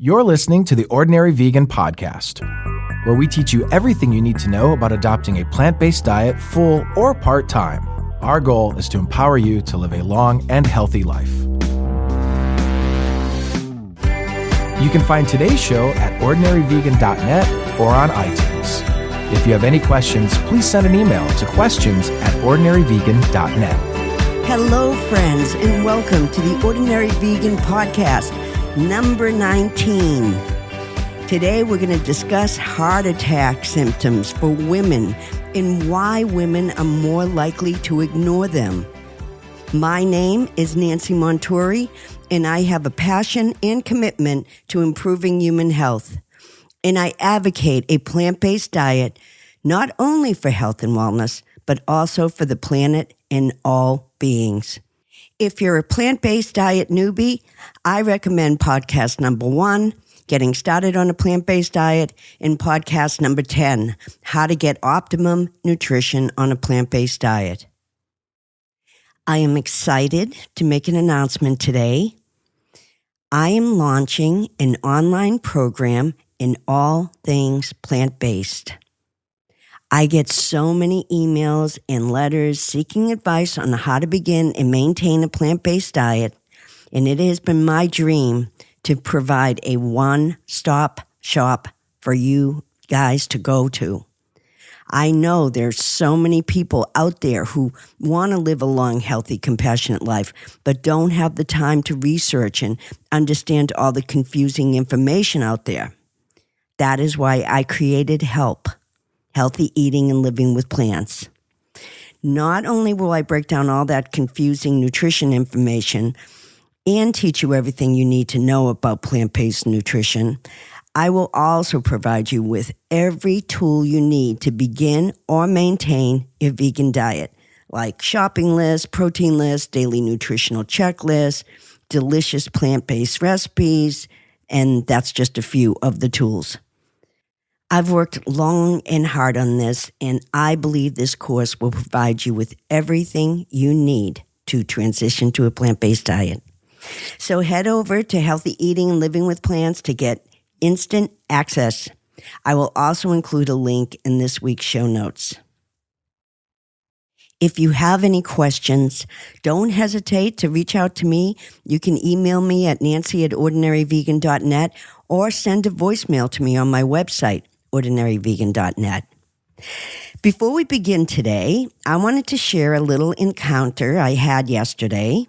You're listening to the Ordinary Vegan Podcast, where we teach you everything you need to know about adopting a plant-based diet full or part-time. Our goal is to empower you to live a long and healthy life. You can find today's show at ordinaryvegan.net or on iTunes. If you have any questions, please send an email to questions@ordinaryvegan.net. Hello, friends, and welcome to the Ordinary Vegan Podcast, number 19. Today, we're going to discuss heart attack symptoms for women and why women are more likely to ignore them. My name is Nancy Montori, and I have a passion and commitment to improving human health. And I advocate a plant-based diet, not only for health and wellness, but also for the planet and all beings. If you're a plant-based diet newbie, I recommend podcast number 1, Getting Started on a Plant-Based Diet, and podcast number 10, How to Get Optimum Nutrition on a Plant-Based Diet. I am excited to make an announcement today. I am launching an online program in all things plant-based. I get so many emails and letters seeking advice on how to begin and maintain a plant-based diet, and it has been my dream to provide a one-stop shop for you guys to go to. I know there's so many people out there who want to live a long, healthy, compassionate life, but don't have the time to research and understand all the confusing information out there. That is why I created HELP, Healthy Eating and Living with Plants. Not only will I break down all that confusing nutrition information and teach you everything you need to know about plant-based nutrition, I will also provide you with every tool you need to begin or maintain your vegan diet, like shopping lists, protein lists, daily nutritional checklists, delicious plant-based recipes, and that's just a few of the tools. I've worked long and hard on this, and I believe this course will provide you with everything you need to transition to a plant-based diet. So head over to Healthy Eating and Living with Plants to get instant access. I will also include a link in this week's show notes. If you have any questions, don't hesitate to reach out to me. You can email me at nancy@ordinaryvegan.net or send a voicemail to me on my website, ordinaryvegan.net. Before we begin today, I wanted to share a little encounter I had yesterday.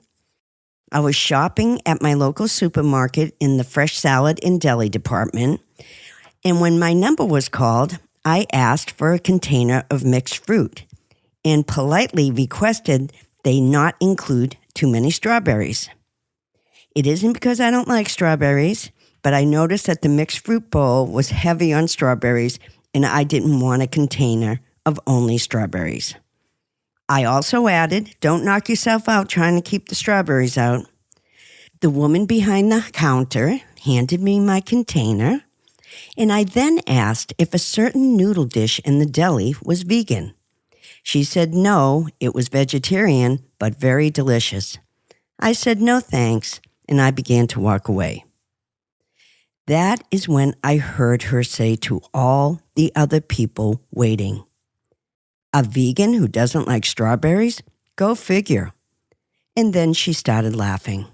I was shopping at my local supermarket in the fresh salad and deli department, and when my number was called, I asked for a container of mixed fruit and politely requested they not include too many strawberries. It isn't because I don't like strawberries, but I noticed that the mixed fruit bowl was heavy on strawberries, and I didn't want a container of only strawberries. I also added, don't knock yourself out trying to keep the strawberries out. The woman behind the counter handed me my container, and I then asked if a certain noodle dish in the deli was vegan. She said no, it was vegetarian, but very delicious. I said no thanks, and I began to walk away. That is when I heard her say to all the other people waiting, "A vegan who doesn't like strawberries? Go figure." And then she started laughing.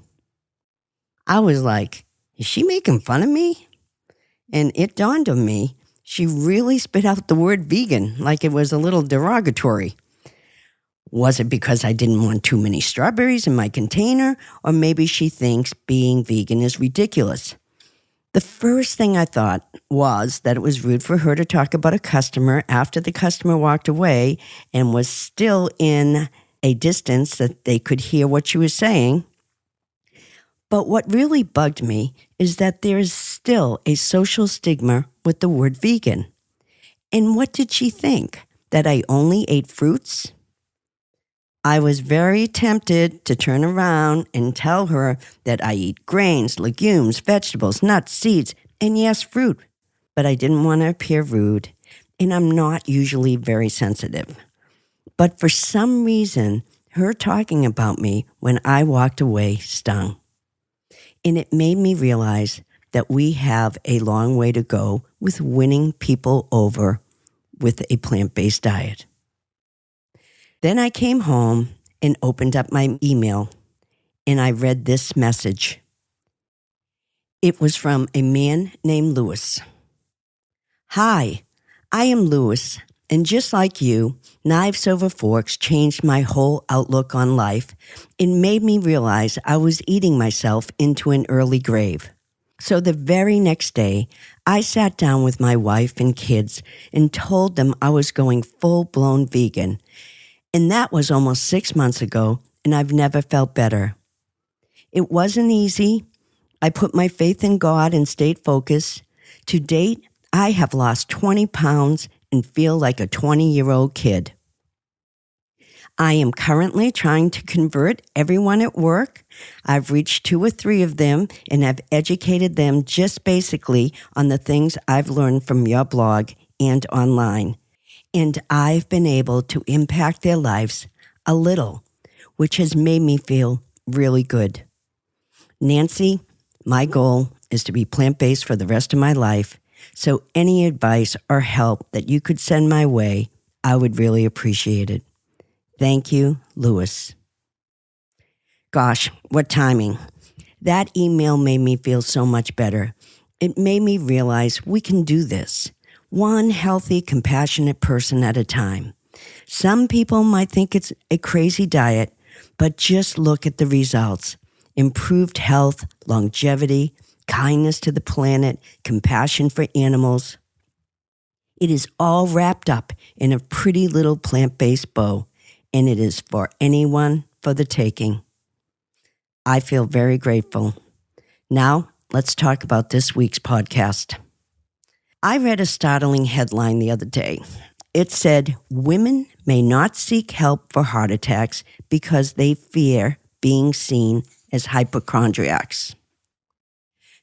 I was like, is she making fun of me? And it dawned on me, she really spit out the word vegan like it was a little derogatory. Was it because I didn't want too many strawberries in my container? Or maybe she thinks being vegan is ridiculous? The first thing I thought was that it was rude for her to talk about a customer after the customer walked away and was still in a distance that they could hear what she was saying. But what really bugged me is that there is still a social stigma with the word vegan. And what did she think? That I only ate fruits? I was very tempted to turn around and tell her that I eat grains, legumes, vegetables, nuts, seeds, and yes, fruit. But I didn't want to appear rude, and I'm not usually very sensitive. But for some reason, her talking about me when I walked away stung. And it made me realize that we have a long way to go with winning people over with a plant-based diet. Then I came home and opened up my email, and I read this message. It was from a man named Lewis. Hi, I am Lewis, and just like you, knives over forks changed my whole outlook on life and made me realize I was eating myself into an early grave. So the very next day, I sat down with my wife and kids and told them I was going full-blown vegan. And that was almost 6 months ago, and I've never felt better. It wasn't easy. I put my faith in God and stayed focused. To date, I have lost 20 pounds and feel like a 20-year-old kid. I am currently trying to convert everyone at work. I've reached 2 or 3 of them and have educated them just basically on the things I've learned from your blog and online. And I've been able to impact their lives a little, which has made me feel really good. Nancy, my goal is to be plant-based for the rest of my life, so any advice or help that you could send my way, I would really appreciate it. Thank you, Lewis. Gosh, what timing. That email made me feel so much better. It made me realize we can do this, one healthy, compassionate person at a time. Some people might think it's a crazy diet, but just look at the results. Improved health, longevity, kindness to the planet, compassion for animals. It is all wrapped up in a pretty little plant-based bow, and it is for anyone for the taking. I feel very grateful. Now, let's talk about this week's podcast. I read a startling headline the other day. It said, women may not seek help for heart attacks because they fear being seen as hypochondriacs.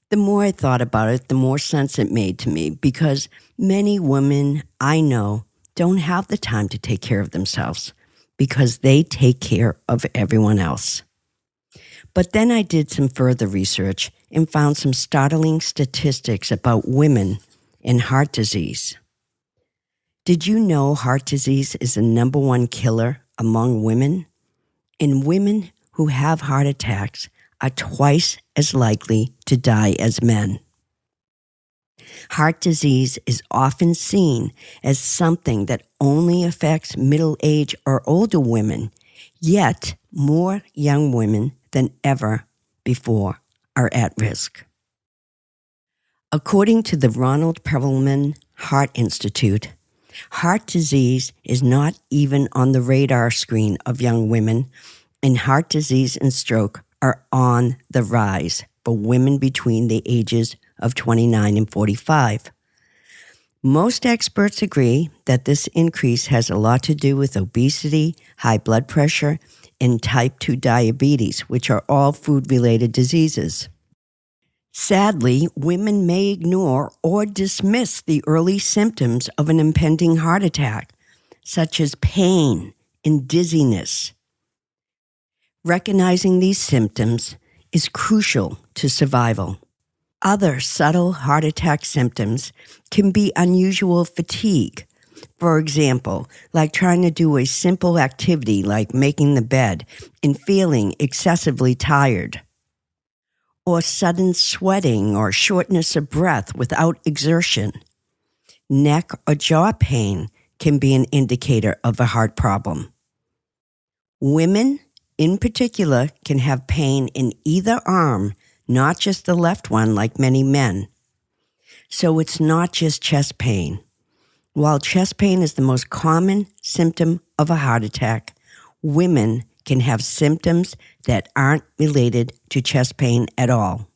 The more I thought about it, the more sense it made to me because many women I know don't have the time to take care of themselves because they take care of everyone else. But then I did some further research and found some startling statistics about women and heart disease. Did you know heart disease is the number 1 killer among women? And women who have heart attacks are twice as likely to die as men. Heart disease is often seen as something that only affects middle-aged or older women, yet more young women than ever before are at risk. According to the Ronald Perelman Heart Institute, heart disease is not even on the radar screen of young women, and heart disease and stroke are on the rise for women between the ages of 29 and 45. Most experts agree that this increase has a lot to do with obesity, high blood pressure, and type 2 diabetes, which are all food-related diseases. Sadly, women may ignore or dismiss the early symptoms of an impending heart attack, such as pain and dizziness. Recognizing these symptoms is crucial to survival. Other subtle heart attack symptoms can be unusual fatigue. For example, like trying to do a simple activity like making the bed and feeling excessively tired. Or sudden sweating or shortness of breath without exertion. Neck or jaw pain can be an indicator of a heart problem. Women, in particular, can have pain in either arm, not just the left one like many men. So it's not just chest pain. While chest pain is the most common symptom of a heart attack, women can have symptoms that aren't related to chest pain at all.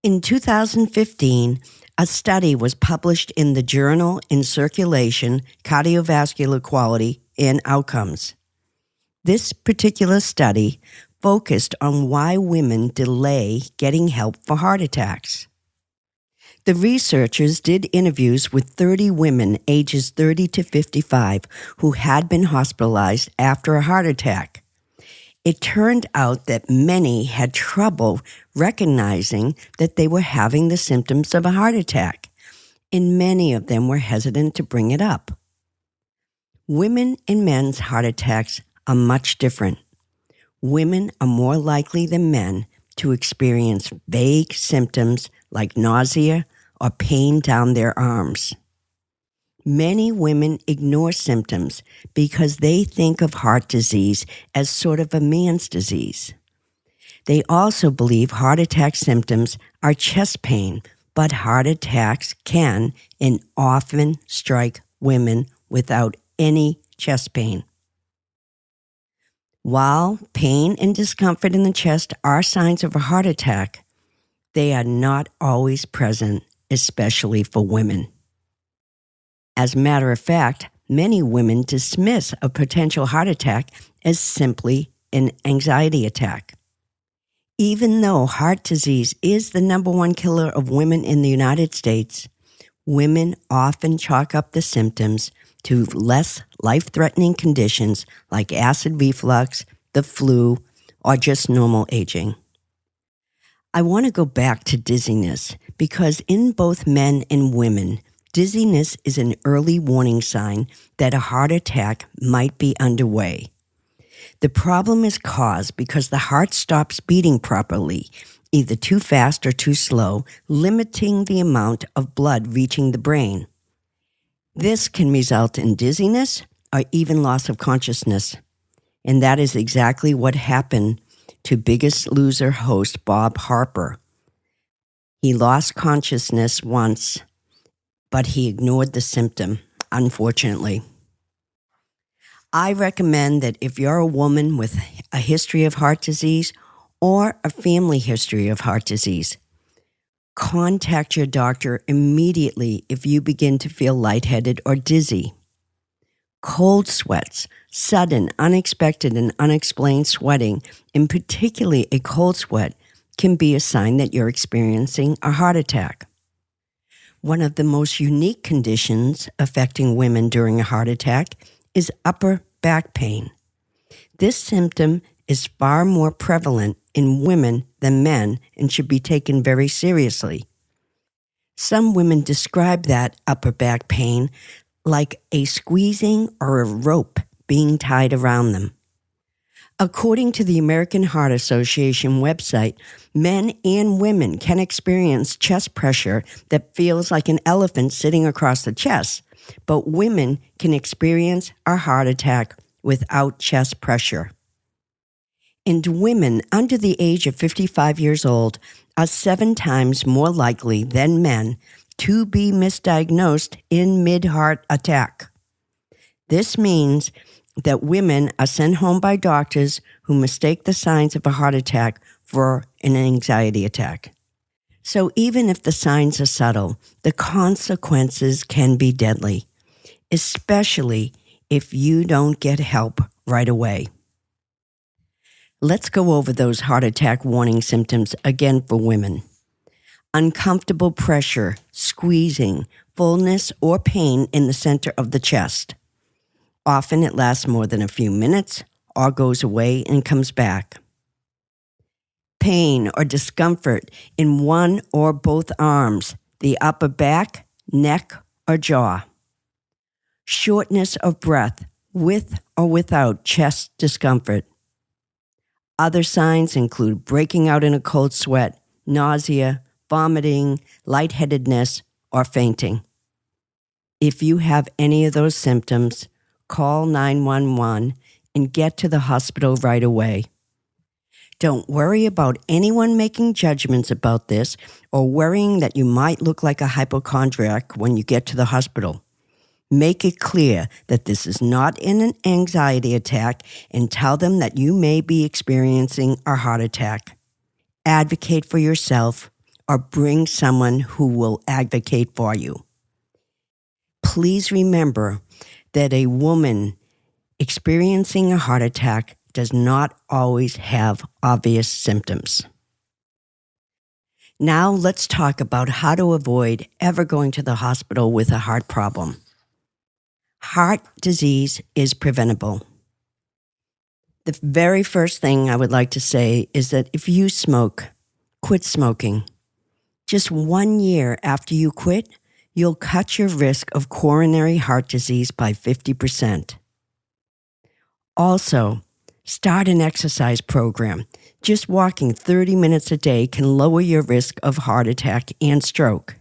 In 2015, a study was published in the journal In Circulation, Cardiovascular Quality and Outcomes. This particular study focused on why women delay getting help for heart attacks. The researchers did interviews with 30 women ages 30 to 55 who had been hospitalized after a heart attack. It turned out that many had trouble recognizing that they were having the symptoms of a heart attack, and many of them were hesitant to bring it up. Women and men's heart attacks are much different. Women are more likely than men to experience vague symptoms like nausea or pain down their arms. Many women ignore symptoms because they think of heart disease as sort of a man's disease. They also believe heart attack symptoms are chest pain, but heart attacks can and often strike women without any chest pain. While pain and discomfort in the chest are signs of a heart attack, they are not always present, especially for women. As a matter of fact, many women dismiss a potential heart attack as simply an anxiety attack. Even though heart disease is the number one killer of women in the United States, women often chalk up the symptoms to less life-threatening conditions like acid reflux, the flu, or just normal aging. I want to go back to dizziness because in both men and women, dizziness is an early warning sign that a heart attack might be underway. The problem is caused because the heart stops beating properly, either too fast or too slow, limiting the amount of blood reaching the brain. This can result in dizziness or even loss of consciousness. And that is exactly what happened to Biggest Loser host Bob Harper. He lost consciousness once, but he ignored the symptom, unfortunately. I recommend that if you're a woman with a history of heart disease or a family history of heart disease, contact your doctor immediately if you begin to feel lightheaded or dizzy. Cold sweats, sudden, unexpected, and unexplained sweating, and particularly a cold sweat, can be a sign that you're experiencing a heart attack. One of the most unique conditions affecting women during a heart attack is upper back pain. This symptom is far more prevalent in women than men and should be taken very seriously. Some women describe that upper back pain like a squeezing or a rope being tied around them. According to the American Heart Association website, men and women can experience chest pressure that feels like an elephant sitting across the chest, but women can experience a heart attack without chest pressure. And women under the age of 55 years old are 7 times more likely than men to be misdiagnosed in mid-heart attack. This means that women are sent home by doctors who mistake the signs of a heart attack for an anxiety attack. So even if the signs are subtle, the consequences can be deadly, especially if you don't get help right away. Let's go over those heart attack warning symptoms again for women. Uncomfortable pressure, squeezing, fullness, or pain in the center of the chest. Often it lasts more than a few minutes or goes away and comes back. Pain or discomfort in one or both arms, the upper back, neck, or jaw. Shortness of breath with or without chest discomfort. Other signs include breaking out in a cold sweat, nausea, vomiting, lightheadedness, or fainting. If you have any of those symptoms, call 911 and get to the hospital right away. Don't worry about anyone making judgments about this or worrying that you might look like a hypochondriac when you get to the hospital. Make it clear that this is not an anxiety attack and tell them that you may be experiencing a heart attack. Advocate for yourself or bring someone who will advocate for you. Please remember that a woman experiencing a heart attack does not always have obvious symptoms. Now let's talk about how to avoid ever going to the hospital with a heart problem. Heart disease is preventable. The very first thing I would like to say is that if you smoke, quit smoking. Just 1 year after you quit, you'll cut your risk of coronary heart disease by 50%. Also, start an exercise program. Just walking 30 minutes a day can lower your risk of heart attack and stroke.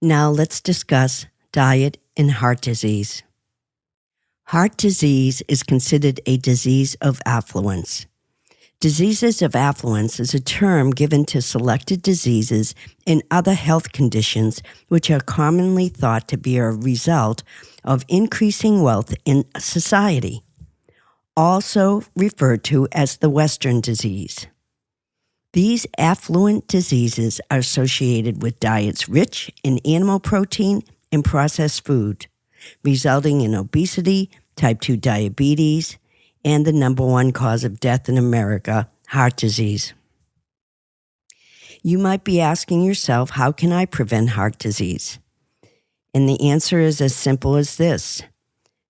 Now let's discuss diet and heart disease. Heart disease is considered a disease of affluence. Diseases of affluence is a term given to selected diseases and other health conditions which are commonly thought to be a result of increasing wealth in society, also referred to as the Western disease. These affluent diseases are associated with diets rich in animal protein and processed food, resulting in obesity, type 2 diabetes, and the number one cause of death in America, heart disease. You might be asking yourself, how can I prevent heart disease? And the answer is as simple as this.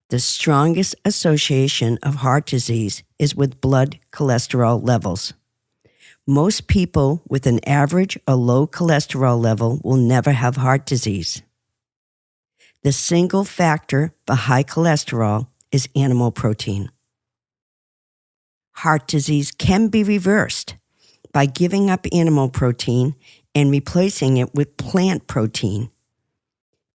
The strongest association of heart disease is with blood cholesterol levels. Most people with an average or low cholesterol level will never have heart disease. The single factor for high cholesterol is animal protein. Heart disease can be reversed by giving up animal protein and replacing it with plant protein.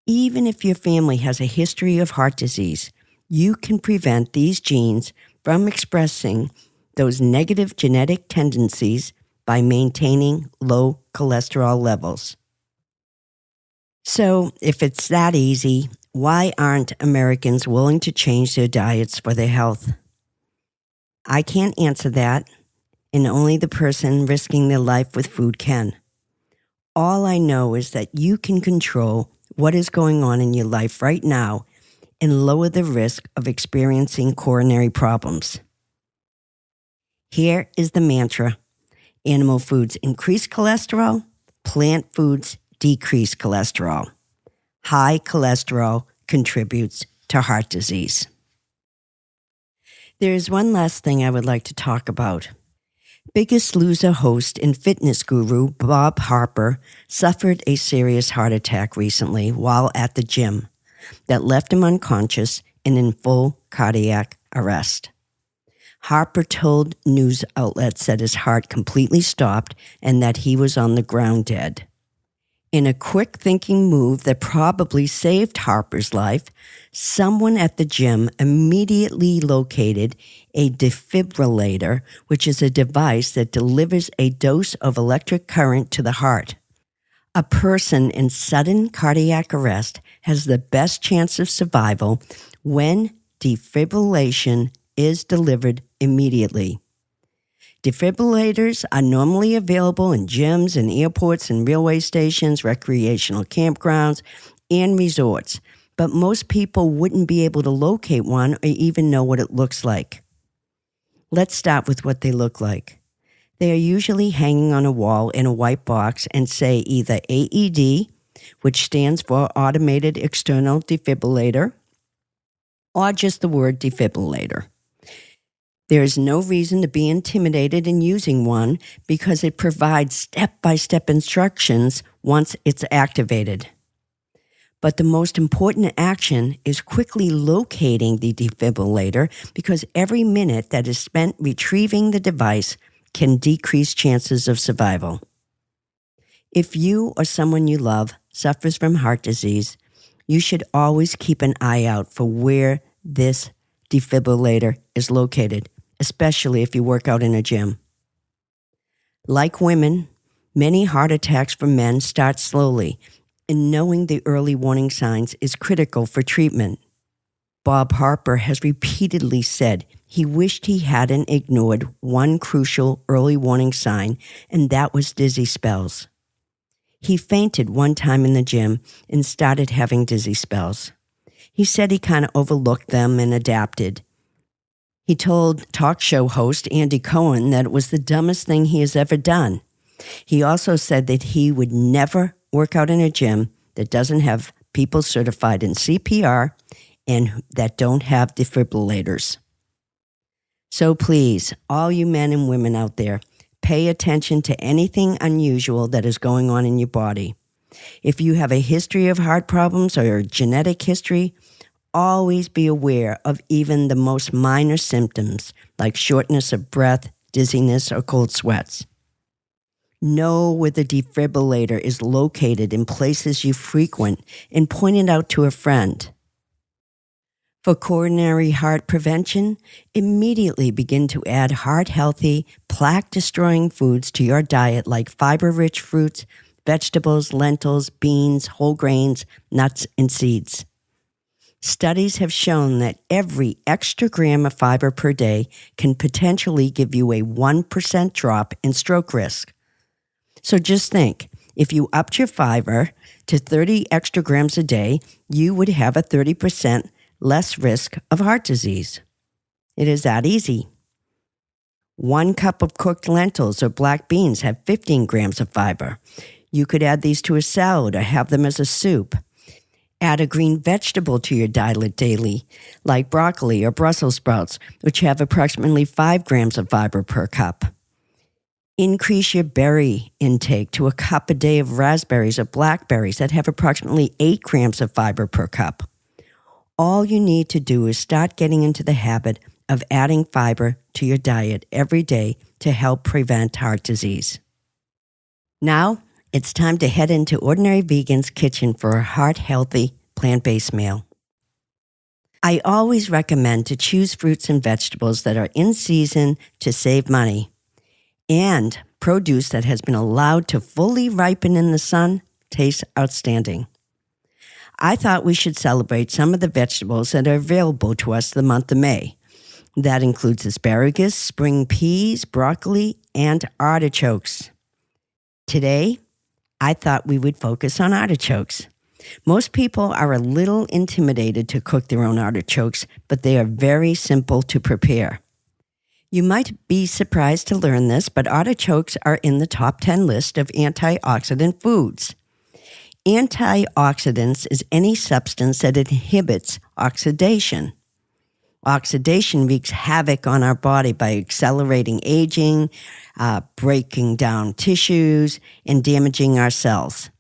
Even if your family has a history of heart disease, you can prevent these genes from expressing those negative genetic tendencies by maintaining low cholesterol levels. So, if it's that easy, why aren't Americans willing to change their diets for their health? I can't answer that, and only the person risking their life with food can. All I know is that you can control what is going on in your life right now and lower the risk of experiencing coronary problems. Here is the mantra. Animal foods increase cholesterol, plant foods decrease cholesterol. High cholesterol contributes to heart disease. There is one last thing I would like to talk about. Biggest Loser host and fitness guru Bob Harper suffered a serious heart attack recently while at the gym that left him unconscious and in full cardiac arrest. Harper told news outlets that his heart completely stopped and that he was on the ground dead. In a quick thinking move that probably saved Harper's life, someone at the gym immediately located a defibrillator, which is a device that delivers a dose of electric current to the heart. A person in sudden cardiac arrest has the best chance of survival when defibrillation is delivered immediately. Defibrillators are normally available in gyms and airports and railway stations, recreational campgrounds, and resorts, but most people wouldn't be able to locate one or even know what it looks like. Let's start with what they look like. They are usually hanging on a wall in a white box and say either AED, which stands for Automated External Defibrillator, or just the word defibrillator. There is no reason to be intimidated in using one because it provides step-by-step instructions once it's activated. But the most important action is quickly locating the defibrillator because every minute that is spent retrieving the device can decrease chances of survival. If you or someone you love suffers from heart disease, you should always keep an eye out for where this defibrillator is located, especially if you work out in a gym. Like women, many heart attacks for men start slowly, and knowing the early warning signs is critical for treatment. Bob Harper has repeatedly said he wished he hadn't ignored one crucial early warning sign, and that was dizzy spells. He fainted one time in the gym and started having dizzy spells. He said he kind of overlooked them and adapted. He told talk show host Andy Cohen that it was the dumbest thing he has ever done. He also said that he would never work out in a gym that doesn't have people certified in CPR and that don't have defibrillators. So please, all you men and women out there, pay attention to anything unusual that is going on in your body. If you have a history of heart problems or a genetic history, always be aware of even the most minor symptoms like shortness of breath, dizziness, or cold sweats. Know where the defibrillator is located in places you frequent and point it out to a friend. For coronary heart prevention, immediately begin to add heart-healthy, plaque-destroying foods to your diet like fiber-rich fruits, vegetables, lentils, beans, whole grains, nuts, and seeds. Studies have shown that every extra gram of fiber per day can potentially give you a 1% drop in stroke risk. So just think, if you upped your fiber to 30 extra grams a day, you would have a 30% less risk of heart disease. It is that easy. 1 cup of cooked lentils or black beans have 15 grams of fiber. You could add these to a salad or have them as a soup. Add a green vegetable to your diet daily, like broccoli or Brussels sprouts, which have approximately 5 grams of fiber per cup. Increase your berry intake to a cup a day of raspberries or blackberries that have approximately 8 grams of fiber per cup. All you need to do is start getting into the habit of adding fiber to your diet every day to help prevent heart disease. Now, it's time to head into Ordinary Vegan's kitchen for a heart-healthy, plant-based meal. I always recommend to choose fruits and vegetables that are in season to save money, and produce that has been allowed to fully ripen in the sun tastes outstanding. I thought we should celebrate some of the vegetables that are available to us the month of May. That includes asparagus, spring peas, broccoli, and artichokes. Today, I thought we would focus on artichokes. Most people are a little intimidated to cook their own artichokes, but they are very simple to prepare. You might be surprised to learn this, but artichokes are in the top 10 list of antioxidant foods. Antioxidants is any substance that inhibits oxidation. Oxidation wreaks havoc on our body by accelerating aging, breaking down tissues, and damaging our cells.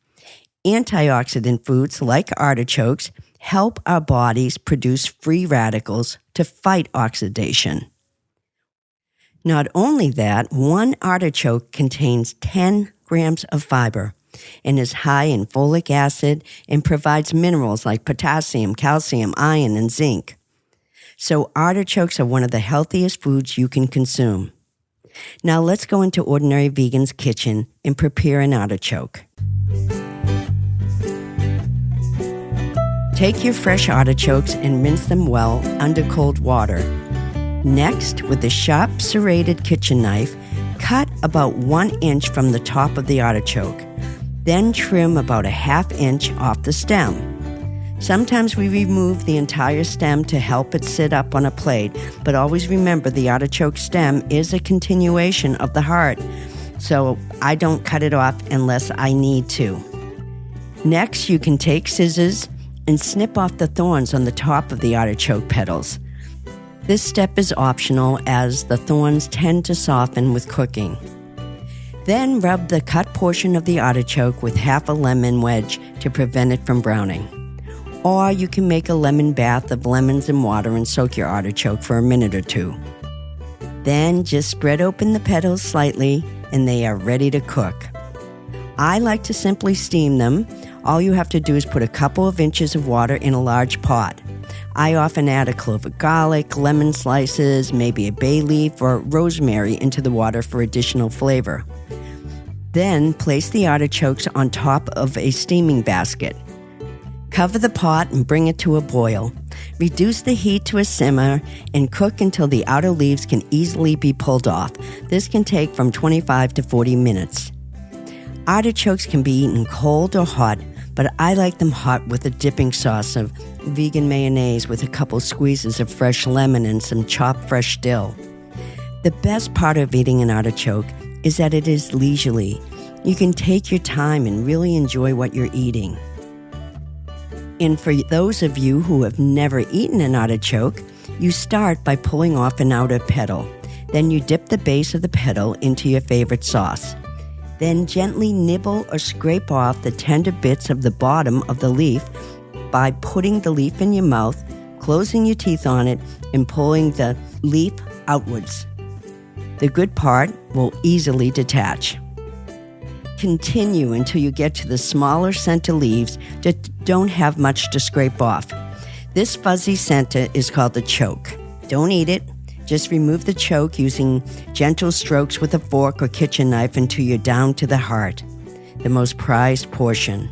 Antioxidant foods like artichokes help our bodies produce free radicals to fight oxidation. Not only that, 1 artichoke contains 10 grams of fiber and is high in folic acid and provides minerals like potassium, calcium, iron, and zinc. So artichokes are one of the healthiest foods you can consume. Now let's go into Ordinary Vegan's kitchen and prepare an artichoke. Take your fresh artichokes and rinse them well under cold water. Next, with a sharp serrated kitchen knife, cut about 1 inch from the top of the artichoke. Then trim about a 1/2 inch off the stem. Sometimes we remove the entire stem to help it sit up on a plate, but always remember the artichoke stem is a continuation of the heart, so I don't cut it off unless I need to. Next, you can take scissors and snip off the thorns on the top of the artichoke petals. This step is optional as the thorns tend to soften with cooking. Then rub the cut portion of the artichoke with half a lemon wedge to prevent it from browning. Or you can make a lemon bath of lemons and water and soak your artichoke for a minute or 2. Then just spread open the petals slightly and they are ready to cook. I like to simply steam them. All you have to do is put a couple of inches of water in a large pot. I often add a clove of garlic, lemon slices, maybe a bay leaf or rosemary into the water for additional flavor. Then place the artichokes on top of a steaming basket. Cover the pot and bring it to a boil. Reduce the heat to a simmer and cook until the outer leaves can easily be pulled off. This can take from 25 to 40 minutes. Artichokes can be eaten cold or hot, but I like them hot with a dipping sauce of vegan mayonnaise with a couple squeezes of fresh lemon and some chopped fresh dill. The best part of eating an artichoke is that it is leisurely. You can take your time and really enjoy what you're eating. And for those of you who have never eaten an artichoke, You start by pulling off an outer petal. Then you dip the base of the petal into your favorite sauce. Then gently nibble or scrape off the tender bits of the bottom of the leaf by putting the leaf in your mouth, closing your teeth on it, and pulling the leaf outwards. The good part will easily detach. Continue until you get to the smaller center leaves that don't have much to scrape off. This fuzzy center is called the choke. Don't eat it. Just remove the choke using gentle strokes with a fork or kitchen knife until you're down to the heart, the most prized portion.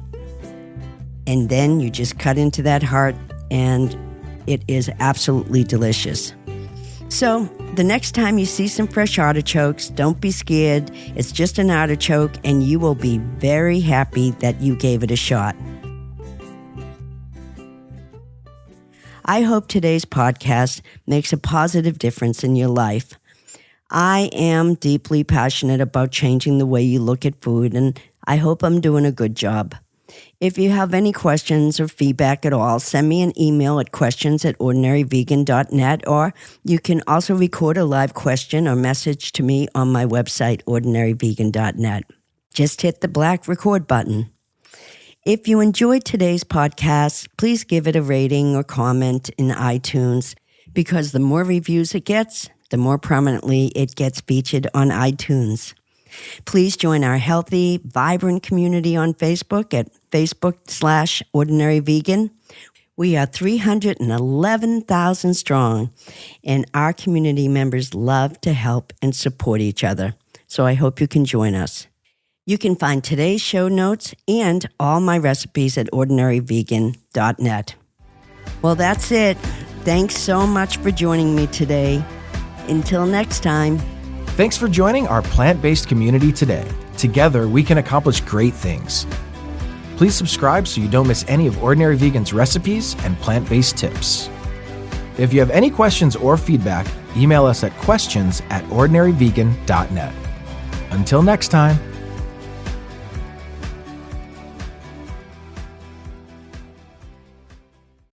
And then you just cut into that heart, and it is absolutely delicious. So, the next time you see some fresh artichokes, don't be scared. It's just an artichoke, and you will be very happy that you gave it a shot. I hope today's podcast makes a positive difference in your life. I am deeply passionate about changing the way you look at food, and I hope I'm doing a good job. If you have any questions or feedback at all, send me an email at questions@ordinaryvegan.net, or you can also record a live question or message to me on my website, ordinaryvegan.net. Just hit the black record button. If you enjoyed today's podcast, please give it a rating or comment in iTunes, because the more reviews it gets, the more prominently it gets featured on iTunes. Please join our healthy, vibrant community on Facebook at Facebook.com/ordinaryvegan. We are 311,000 strong, and our community members love to help and support each other. So I hope you can join us. You can find today's show notes and all my recipes at ordinaryvegan.net. Well, that's it. Thanks so much for joining me today. Until next time. Thanks for joining our plant-based community today. Together, we can accomplish great things. Please subscribe so you don't miss any of Ordinary Vegan's recipes and plant-based tips. If you have any questions or feedback, email us at questions@ordinaryvegan.net. Until next time.